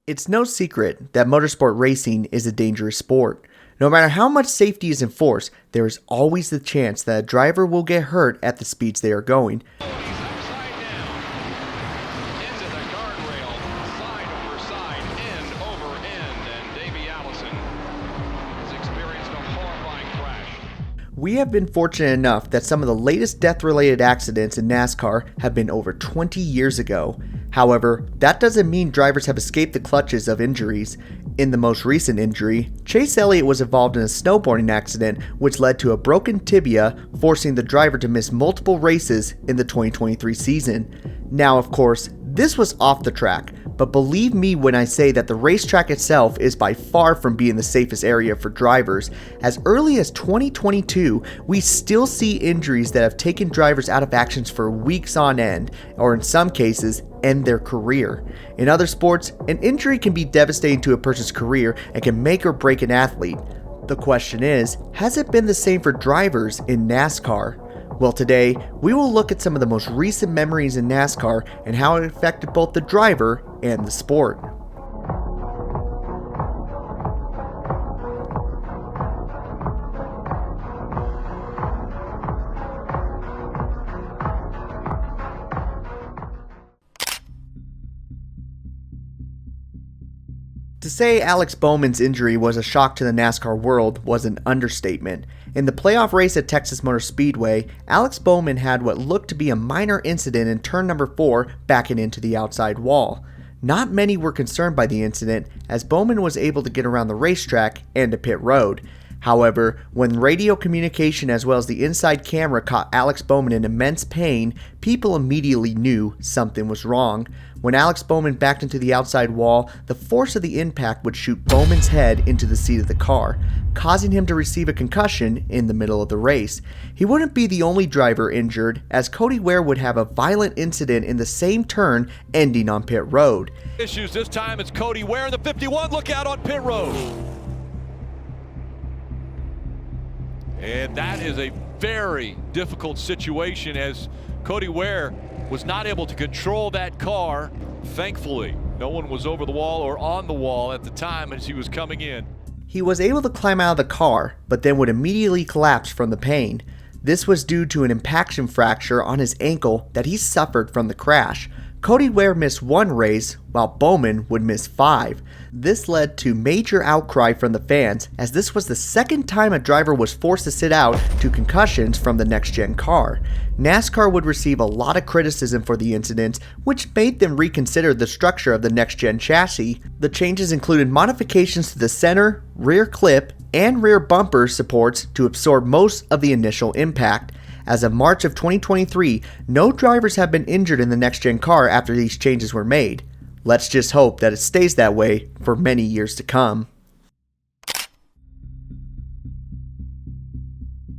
It's no secret that motorsport racing is a dangerous sport. No matter how much safety is enforced, there is always the chance that a driver will get hurt at the speeds they are going. He's upside down, into the guardrail, side over side, end over end, and Davey Allison has experienced a horrifying crash. We have been fortunate enough that some of the latest death-related accidents in NASCAR have been over 20 years ago. However, that doesn't mean drivers have escaped the clutches of injuries. In the most recent injury, Chase Elliott was involved in a snowboarding accident which led to a broken tibia, forcing the driver to miss multiple races in the 2023 season. Now, of course, this was off the track, but believe me when I say that the racetrack itself is by far from being the safest area for drivers. As early as 2022, we still see injuries that have taken drivers out of actions for weeks on end, or in some cases, end their career. In other sports, an injury can be devastating to a person's career and can make or break an athlete. The question is, has it been the same for drivers in NASCAR? Well, today, we will look at some of the most recent memories in NASCAR and how it affected both the driver and the sport. To say Alex Bowman's injury was a shock to the NASCAR world was an understatement. In the playoff race at Texas Motor Speedway, Alex Bowman had what looked to be a minor incident in turn number 4 backing into the outside wall. Not many were concerned by the incident, as Bowman was able to get around the racetrack and to pit road. However, when radio communication as well as the inside camera caught Alex Bowman in immense pain, people immediately knew something was wrong. When Alex Bowman backed into the outside wall, the force of the impact would shoot Bowman's head into the seat of the car, causing him to receive a concussion in the middle of the race. He wouldn't be the only driver injured, as Cody Ware would have a violent incident in the same turn, ending on pit road. Issues this time, it's Cody Ware in the 51, look out on pit road. And that is a very difficult situation, as Cody Ware was not able to control that car. Thankfully, no one was over the wall or on the wall at the time as he was coming in. He was able to climb out of the car, but then would immediately collapse from the pain. This was due to an impaction fracture on his ankle that he suffered from the crash. Cody Ware missed 1 race, while Bowman would miss 5. This led to major outcry from the fans, as this was the second time a driver was forced to sit out due to concussions from the next-gen car. NASCAR would receive a lot of criticism for the incidents, which made them reconsider the structure of the next-gen chassis. The changes included modifications to the center, rear clip, and rear bumper supports to absorb most of the initial impact. As of March of 2023, no drivers have been injured in the next-gen car after these changes were made. Let's just hope that it stays that way for many years to come.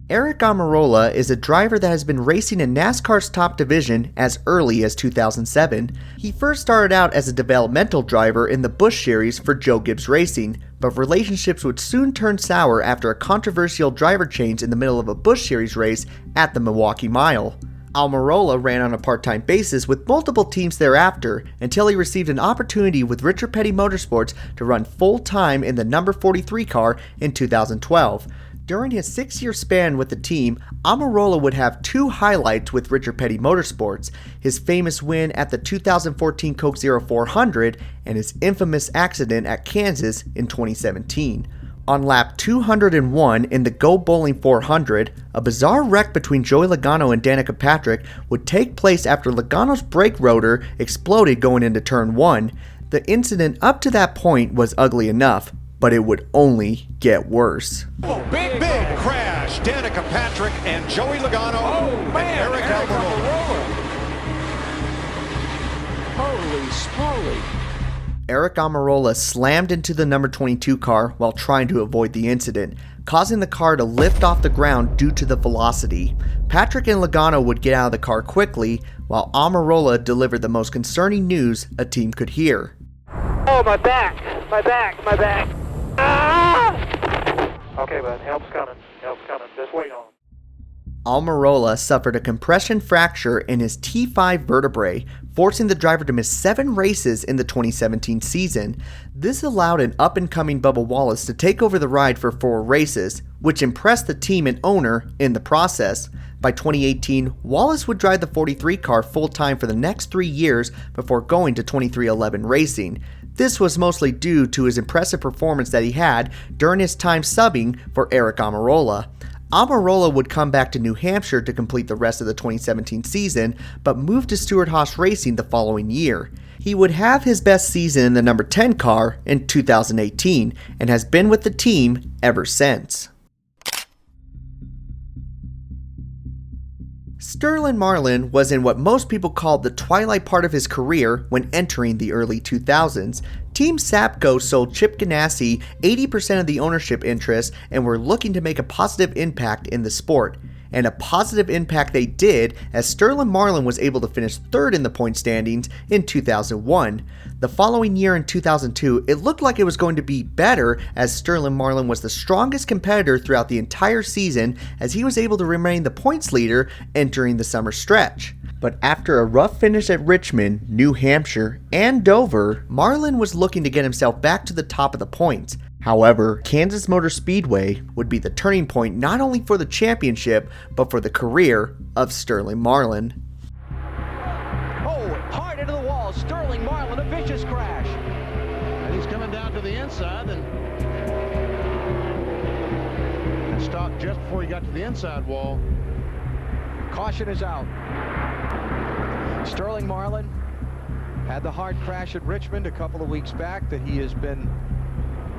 Aric Almirola is a driver that has been racing in NASCAR's top division as early as 2007. He first started out as a developmental driver in the Busch series for Joe Gibbs Racing, but relationships would soon turn sour after a controversial driver change in the middle of a Busch series race at the Milwaukee Mile. Amarola ran on a part-time basis with multiple teams thereafter until he received an opportunity with Richard Petty Motorsports to run full-time in the number 43 car in 2012. During his 6-year span with the team, Amarola would have 2 highlights with Richard Petty Motorsports: his famous win at the 2014 Coke Zero 400 and his infamous accident at Kansas in 2017. On lap 201 in the Go Bowling 400, a bizarre wreck between Joey Logano and Danica Patrick would take place after Logano's brake rotor exploded going into turn 1. The incident up to that point was ugly enough, but it would only get worse. Oh, big crash. Danica Patrick and Joey Logano and Aric Almirola. Holy smoly. Aric Almirola slammed into the number 22 car while trying to avoid the incident, causing the car to lift off the ground due to the velocity. Patrick and Logano would get out of the car quickly, while Amarola delivered the most concerning news a team could hear. Oh, my back. Ah! Okay, bud. Help's coming. Just wait on. Amarola suffered a compression fracture in his T5 vertebrae, forcing the driver to miss 7 races in the 2017 season. This allowed an up-and-coming Bubba Wallace to take over the ride for 4 races, which impressed the team and owner in the process. By 2018, Wallace would drive the 43 car full-time for the next 3 years before going to 2311 Racing. This was mostly due to his impressive performance that he had during his time subbing for Eric Amarola. Amarola would come back to New Hampshire to complete the rest of the 2017 season, but moved to Stewart-Haas Racing the following year. He would have his best season in the number 10 car in 2018, and has been with the team ever since. Sterling Marlin was in what most people called the twilight part of his career when entering the early 2000s. Team Sapco sold Chip Ganassi 80% of the ownership interest and were looking to make a positive impact in the sport. And a positive impact they did, as Sterling Marlin was able to finish 3rd in the point standings in 2001. The following year in 2002, it looked like it was going to be better, as Sterling Marlin was the strongest competitor throughout the entire season, as he was able to remain the points leader entering the summer stretch. But after a rough finish at Richmond, New Hampshire, and Dover, Marlin was looking to get himself back to the top of the points. However, Kansas Motor Speedway would be the turning point not only for the championship, but for the career of Sterling Marlin. Oh, hard into the wall. Sterling Marlin, a vicious crash. And he's coming down to the inside and stopped just before he got to the inside wall. Caution is out. Sterling Marlin had the hard crash at Richmond a couple of weeks back that he has been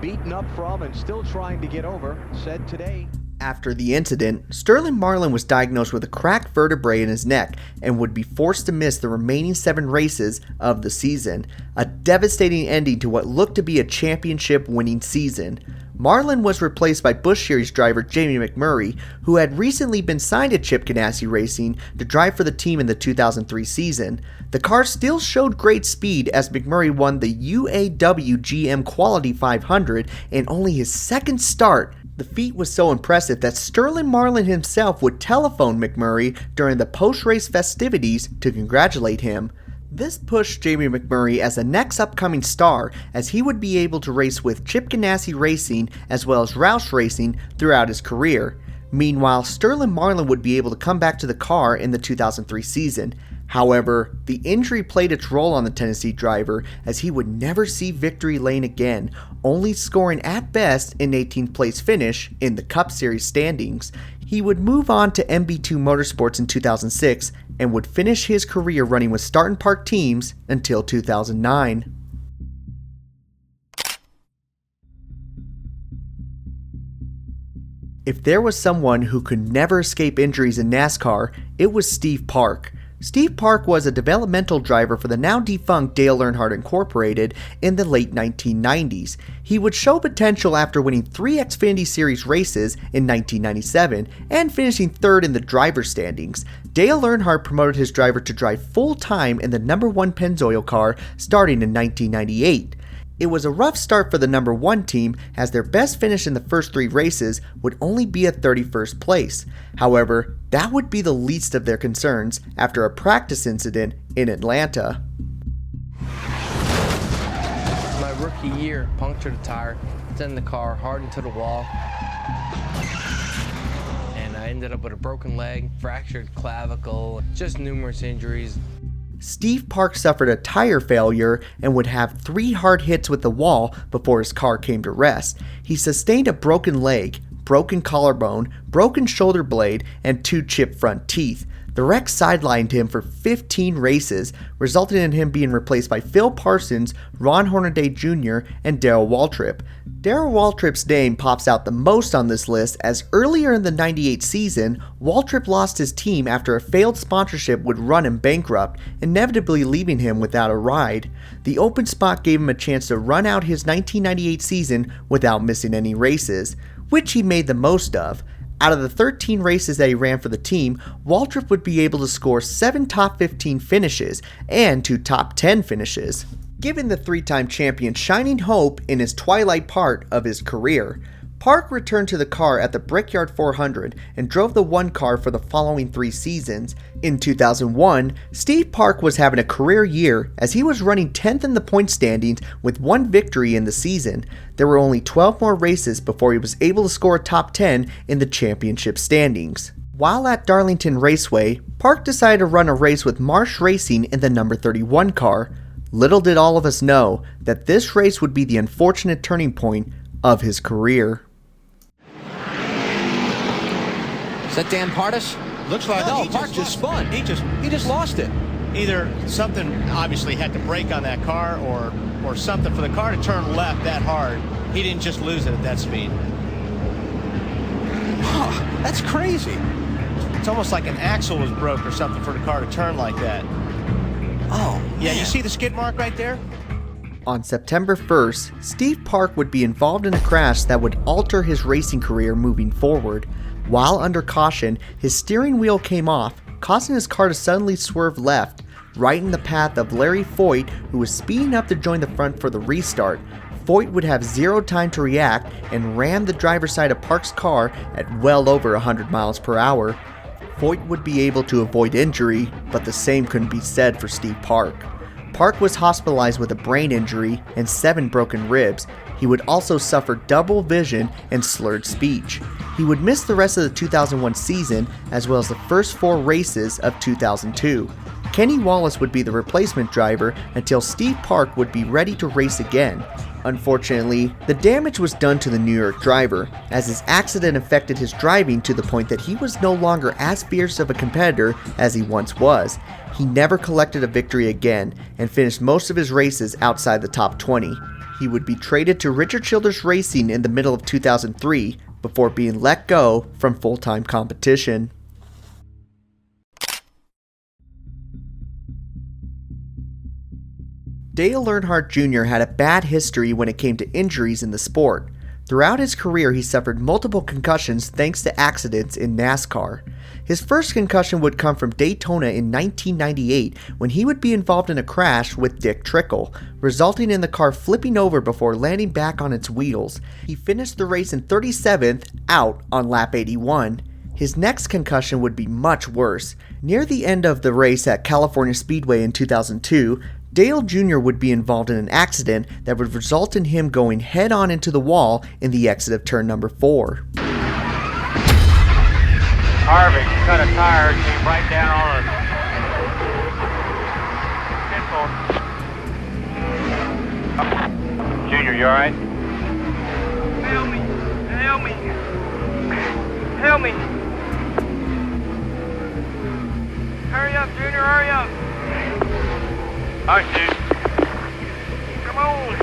beaten up from and still trying to get over, said today. After the incident, Sterling Marlin was diagnosed with a cracked vertebrae in his neck and would be forced to miss the remaining 7 races of the season, a devastating ending to what looked to be a championship-winning season. Marlin was replaced by Busch Series driver Jamie McMurray, who had recently been signed to Chip Ganassi Racing to drive for the team in the 2003 season. The car still showed great speed, as McMurray won the UAW GM Quality 500 in only his 2nd start. The feat was so impressive that Sterling Marlin himself would telephone McMurray during the post-race festivities to congratulate him. This pushed Jamie McMurray as the next upcoming star, as he would be able to race with Chip Ganassi Racing as well as Roush Racing throughout his career. Meanwhile, Sterling Marlin would be able to come back to the car in the 2003 season. However, the injury played its role on the Tennessee driver, as he would never see victory lane again, only scoring at best an 18th place finish in the Cup Series standings. He would move on to MB2 Motorsports in 2006 and would finish his career running with Start and Park teams until 2009. If there was someone who could never escape injuries in NASCAR, it was Steve Park. Steve Park was a developmental driver for the now defunct Dale Earnhardt Incorporated in the late 1990s. He would show potential after winning 3 Xfinity Series races in 1997 and finishing 3rd in the driver standings. Dale Earnhardt promoted his driver to drive full-time in the number 1 Pennzoil car starting in 1998. It was a rough start for the number 1 team, as their best finish in the first 3 races would only be a 31st place. However, that would be the least of their concerns after a practice incident in Atlanta. My rookie year, punctured a tire, sent the car hard into the wall, and I ended up with a broken leg, fractured clavicle, just numerous injuries. Steve Park suffered a tire failure and would have 3 hard hits with the wall before his car came to rest. He sustained a broken leg, broken collarbone, broken shoulder blade, and 2 chipped front teeth. The wreck sidelined him for 15 races, resulting in him being replaced by Phil Parsons, Ron Hornaday Jr., and Darrell Waltrip. Darrell Waltrip's name pops out the most on this list, as earlier in the 98 season, Waltrip lost his team after a failed sponsorship would run him bankrupt, inevitably leaving him without a ride. The open spot gave him a chance to run out his 1998 season without missing any races, which he made the most of. Out of the 13 races that he ran for the team, Waltrip would be able to score 7 top 15 finishes and 2 top 10 finishes, giving the 3-time champion shining hope in his twilight part of his career. Park returned to the car at the Brickyard 400 and drove the 1 car for the following 3 seasons. In 2001, Steve Park was having a career year as he was running 10th in the point standings with 1 victory in the season. There were only 12 more races before he was able to score a top 10 in the championship standings. While at Darlington Raceway, Park decided to run a race with Marsh Racing in the number 31 car. Little did all of us know that this race would be the unfortunate turning point of his career. Is that Dan Partis? Looks like No, Park just spun. He just lost it. either something obviously had to break on that car or something for the car to turn left that hard. He didn't just lose it at that speed. Oh, that's crazy. It's almost like an axle was broke or something for the car to turn like that. Oh, yeah, man. you see the skid mark right there? On September 1st, Steve Park would be involved in a crash that would alter his racing career moving forward. While under caution, his steering wheel came off, causing his car to suddenly swerve left, right in the path of Larry Foyt, who was speeding up to join the front for the restart. Foyt would have zero time to react and rammed the driver's side of Park's car at well over 100 miles per hour. Foyt would be able to avoid injury, but the same couldn't be said for Steve Park. Park was hospitalized with a brain injury and 7 broken ribs. He would also suffer double vision and slurred speech. He would miss the rest of the 2001 season as well as the first 4 races of 2002. Kenny Wallace would be the replacement driver until Steve Park would be ready to race again. Unfortunately, the damage was done to the New York driver, as his accident affected his driving to the point that he was no longer as fierce of a competitor as he once was. He never collected a victory again and finished most of his races outside the top 20. He would be traded to Richard Childress Racing in the middle of 2003 before being let go from full-time competition. Dale Earnhardt Jr. had a bad history when it came to injuries in the sport. Throughout his career, he suffered multiple concussions thanks to accidents in NASCAR. His first concussion would come from Daytona in 1998 when he would be involved in a crash with Dick Trickle, resulting in the car flipping over before landing back on its wheels. He finished the race in 37th, out on lap 81. His next concussion would be much worse. Near the end of the race at California Speedway in 2002, Dale Jr. would be involved in an accident that would result in him going head-on into the wall in the exit of turn number 4. Harvick cut a tire, came right down on a Junior, you alright? Help me! Help me! Help me! Hurry up, Junior, hurry up! Alright, dude. Come on!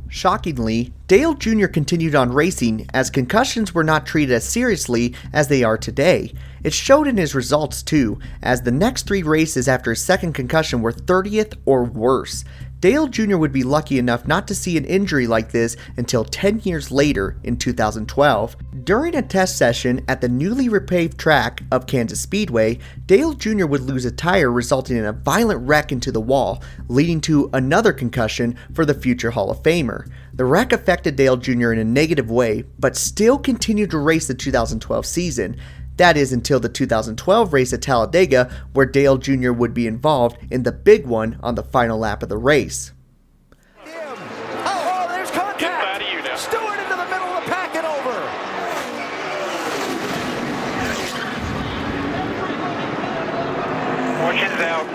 Shockingly, Dale Jr. continued on racing as concussions were not treated as seriously as they are today. It showed in his results too, as the next 3 races after his second concussion were 30th or worse. Dale Jr. would be lucky enough not to see an injury like this until 10 years later in 2012. During a test session at the newly repaved track of Kansas Speedway, Dale Jr. would lose a tire resulting in a violent wreck into the wall, leading to another concussion for the future Hall of Famer. The wreck affected Dale Jr. in a negative way, but still continued to race the 2012 season. That is until the 2012 race at Talladega, where Dale Jr. would be involved in the big one on the final lap of the race. Oh, there's contact! Get out of you now. Stewart into the middle of the pack and over. Fortune's out.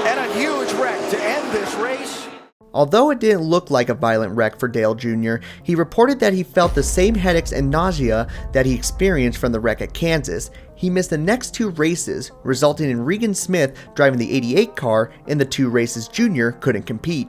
And a huge wreck to end this race. Although it didn't look like a violent wreck for Dale Jr., he reported that he felt the same headaches and nausea that he experienced from the wreck at Kansas. He missed the next 2 races, resulting in Regan Smith driving the 88 car in the 2 races Jr. couldn't compete.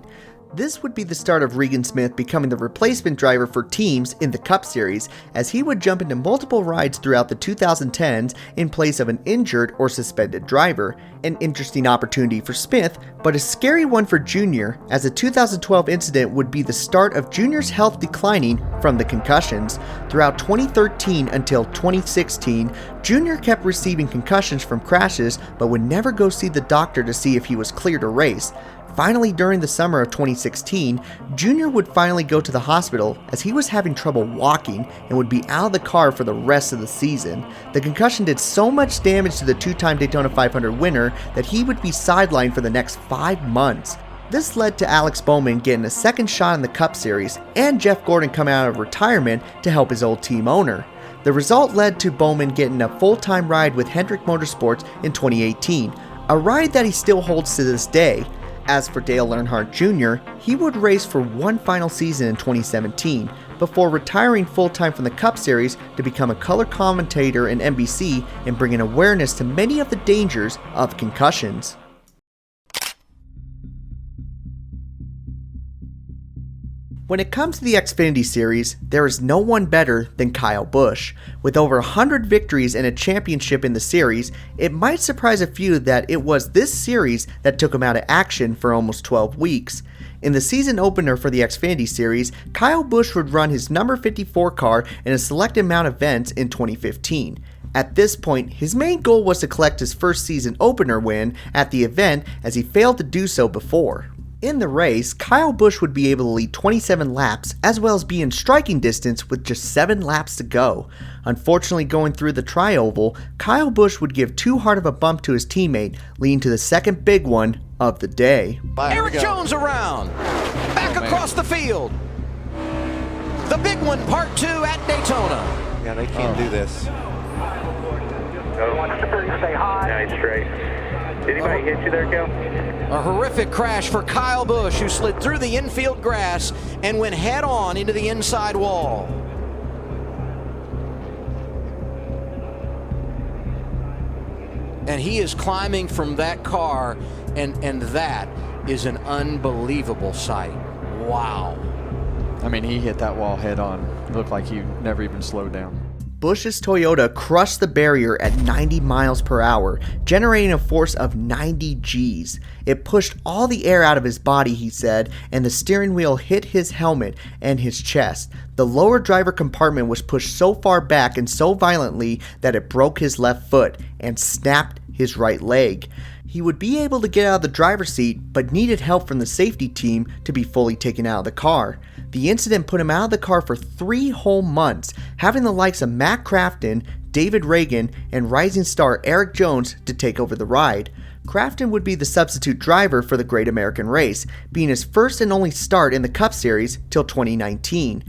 This would be the start of Regan Smith becoming the replacement driver for teams in the Cup Series, as he would jump into multiple rides throughout the 2010s in place of an injured or suspended driver. An interesting opportunity for Smith, but a scary one for Junior, as the 2012 incident would be the start of Junior's health declining from the concussions. Throughout 2013 until 2016, Junior kept receiving concussions from crashes, but would never go see the doctor to see if he was clear to race. Finally, during the summer of 2016, Junior would finally go to the hospital as he was having trouble walking and would be out of the car for the rest of the season. The concussion did so much damage to the two-time Daytona 500 winner that he would be sidelined for the next 5 months. This led to Alex Bowman getting a second shot in the Cup Series and Jeff Gordon coming out of retirement to help his old team owner. The result led to Bowman getting a full-time ride with Hendrick Motorsports in 2018, a ride that he still holds to this day. As for Dale Earnhardt Jr., he would race for one final season in 2017, before retiring full-time from the Cup Series to become a color commentator in NBC and bringing awareness to many of the dangers of concussions. When it comes to the Xfinity Series, there is no one better than Kyle Busch. With over 100 victories and a championship in the series, it might surprise a few that it was this series that took him out of action for almost 12 weeks. In the season opener for the Xfinity Series, Kyle Busch would run his number 54 car in a selected amount of events in 2015. At this point, his main goal was to collect his first season opener win at the event, as he failed to do so before. In the race, Kyle Busch would be able to lead 27 laps as well as be in striking distance with just 7 laps to go. Unfortunately, going through the tri-oval, Kyle Busch would give too hard of a bump to his teammate, leading to the second big one of the day. Eric Jones around, back across the field. The big one, part 2 at Daytona. Yeah, they can't do this. Stay high. Nice straight. Did anybody hit you there, Kel? A horrific crash for Kyle Busch, who slid through the infield grass and went head-on into the inside wall. And he is climbing from that car, and that is an unbelievable sight. Wow. I mean, he hit that wall head-on. Looked like he never even slowed down. Busch's Toyota crushed the barrier at 90 miles per hour, generating a force of 90 Gs. It pushed all the air out of his body, he said, and the steering wheel hit his helmet and his chest. The lower driver compartment was pushed so far back and so violently that it broke his left foot and snapped his right leg. He would be able to get out of the driver's seat, but needed help from the safety team to be fully taken out of the car. The incident put him out of the car for 3 whole months, having the likes of Matt Crafton, David Reagan, and rising star Eric Jones to take over the ride. Crafton would be the substitute driver for the Great American Race, being his first and only start in the Cup Series till 2019.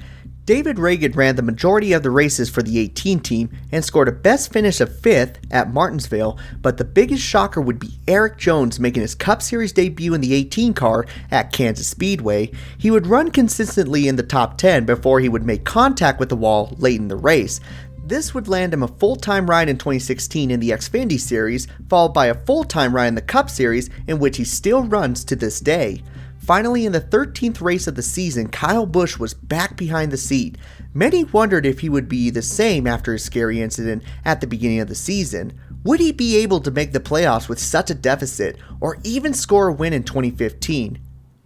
David Reagan ran the majority of the races for the 18 team and scored a best finish of 5th at Martinsville, but the biggest shocker would be Eric Jones making his Cup Series debut in the 18 car at Kansas Speedway. He would run consistently in the top 10 before he would make contact with the wall late in the race. This would land him a full-time ride in 2016 in the Xfinity Series, followed by a full-time ride in the Cup Series, in which he still runs to this day. Finally, in the 13th race of the season, Kyle Busch was back behind the seat. Many wondered if he would be the same after his scary incident at the beginning of the season. Would he be able to make the playoffs with such a deficit, or even score a win in 2015?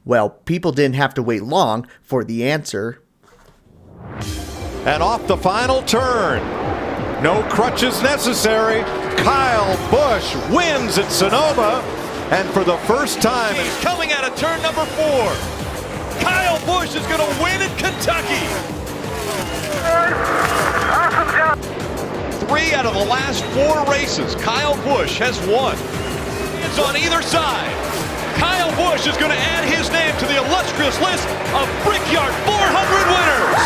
Well, people didn't have to wait long for the answer. And off the final turn, no crutches necessary. Kyle Busch wins at Sonoma. And for the first time, He's coming out of turn number 4. Kyle Busch is going to win at Kentucky. 3 out of the last 4 races, Kyle Busch has won. It's on either side. Kyle Busch is going to add his name to the illustrious list of Brickyard 400 winners.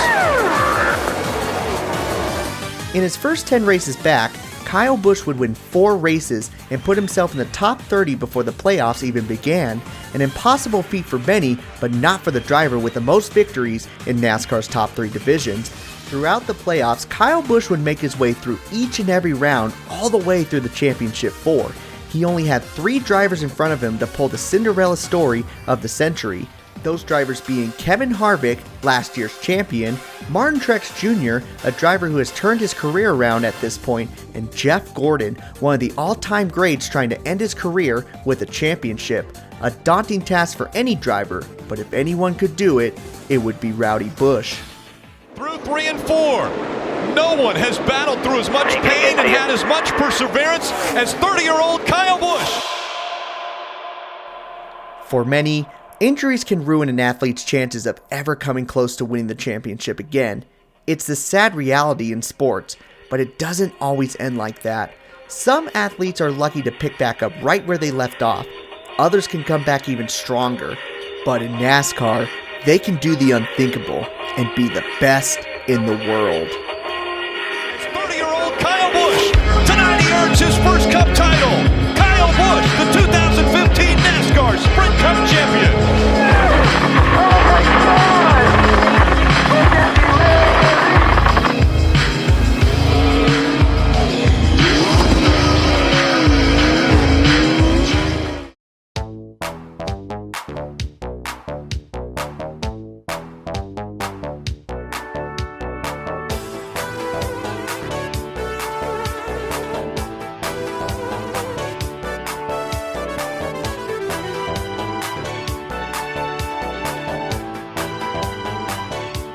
In his first 10 races back, Kyle Busch would win 4 races and put himself in the top 30 before the playoffs even began. An impossible feat for many, but not for the driver with the most victories in NASCAR's top 3 divisions. Throughout the playoffs, Kyle Busch would make his way through each and every round all the way through the championship 4. He only had 3 drivers in front of him to pull the Cinderella story of the century. those drivers being Kevin Harvick, last year's champion, Martin Truex Jr., a driver who has turned his career around at this point, and Jeff Gordon, one of the all-time greats trying to end his career with a championship. A daunting task for any driver, but if anyone could do it, it would be Rowdy Busch. Through 3 and 4. No one has battled through as much pain and had as much perseverance as 30-year-old Kyle Busch. For many, injuries can ruin an athlete's chances of ever coming close to winning the championship again. It's the sad reality in sports, but it doesn't always end like that. Some athletes are lucky to pick back up right where they left off. Others can come back even stronger. But in NASCAR, they can do the unthinkable and be the best in the world. 30-year-old Kyle Busch. Tonight he earns his first Cup title. Kyle Busch, the 2015 NASCAR Sprint Cup champion.